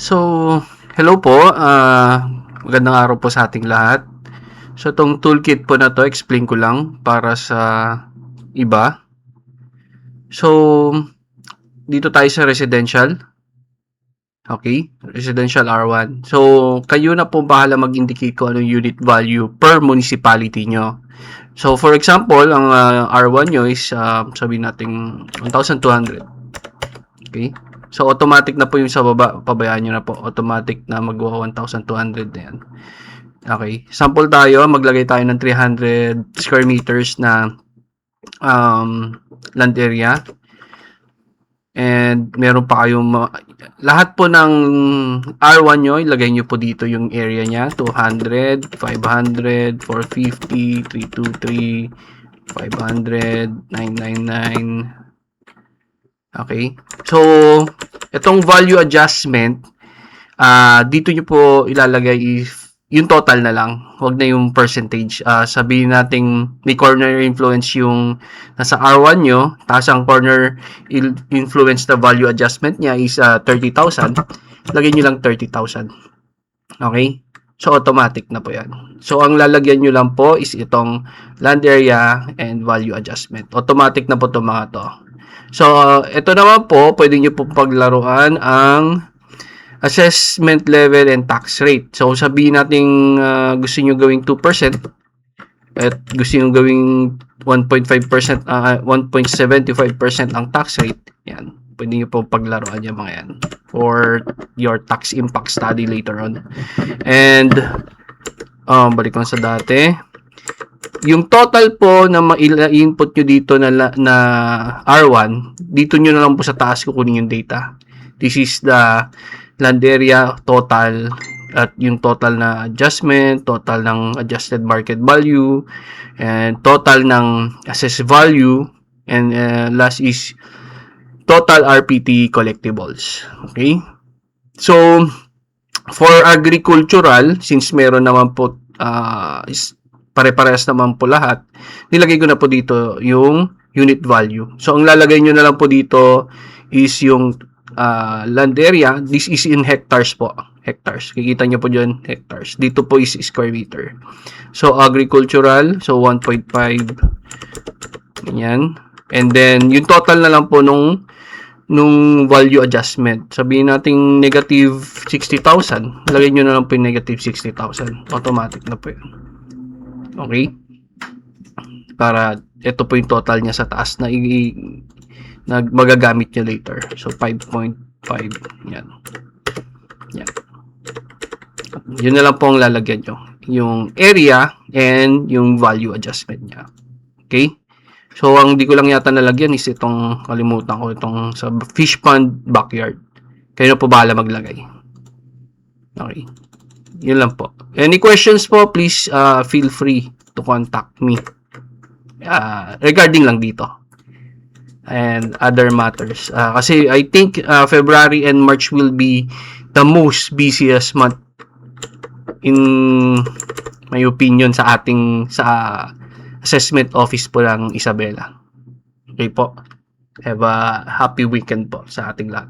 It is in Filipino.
So, hello po. Magandang araw po sa ating lahat. So, itong toolkit po na to, explain ko lang para sa iba. So, dito tayo sa residential. Okay? Residential R1. So, kayo na po bahala mag-indicate kung anong unit value per municipality nyo. So, for example, ang R1 nyo is, sabihin natin, 1,200. Okay? So, automatic na po yung sa baba. Pabayaan nyo na po. Automatic na magwa 1,200 na yan. Okay. Sample tayo. Maglagay tayo ng 300 square meters na land area. And meron pa kayong lahat po ng R1 nyo, ilagay nyo po dito yung area nya. 200, 500, 450, 323, 500, 999. Okay. So, itong value adjustment, dito nyo po ilalagay yung total na lang. Huwag na yung percentage. Sabihin natin may corner influence yung nasa R1 nyo, tapos ang corner influence na value adjustment niya is 30,000. Lagyan nyo lang 30,000. Okay? So, automatic na po yan. So, ang lalagyan nyo lang po is itong land area and value adjustment. Automatic na po itong mga to. So, ito naman po, pwede nyo po paglaruan ang assessment level and tax rate. So, sabihin natin gusto nyo gawing 2% at gusto nyo gawing 1.5%, 1.75% ang tax rate. Yan. Pwede nyo po paglaruan yung mga yan for your tax impact study later on. And, balik lang sa dati. Yung total po na ma-input nyo dito na R1, dito nyo na lang po sa taas kukunin yung data. This is the land area total at yung total na adjustment, total ng adjusted market value, and total ng assessed value, and last is total RPT collectibles. Okay? So, for agricultural, since meron naman po pare-parehas naman po lahat, nilagay ko na po dito yung unit value. So, ang lalagay nyo na lang po dito is yung land area. This is in hectares po. Hectares. Kikita nyo po dyan, hectares. Dito po is square meter. So, agricultural. So, 1.5. Ganyan. And then, yung total na lang po nung value adjustment. Sabihin natin negative 60,000. Lagay nyo na lang po yung negative 60,000. Automatic na po yun. Okay? Para ito po yung total niya sa taas na magagamit niya later. So, 5.5. Yan. Yan. Yun na lang po ang lalagyan nyo. Yung area and yung value adjustment niya. Okay? So, ang di ko lang yata nalagyan is itong, kalimutan ko, itong sa fish pond backyard. Kayo na po bahala maglagay. Okay. Yun lang po. Any questions po, please feel free to contact me regarding lang dito and other matters. Kasi I think February and March will be the most busiest month in my opinion sa ating assessment office po ng Isabela. Okay po. Have a happy weekend po sa ating lahat.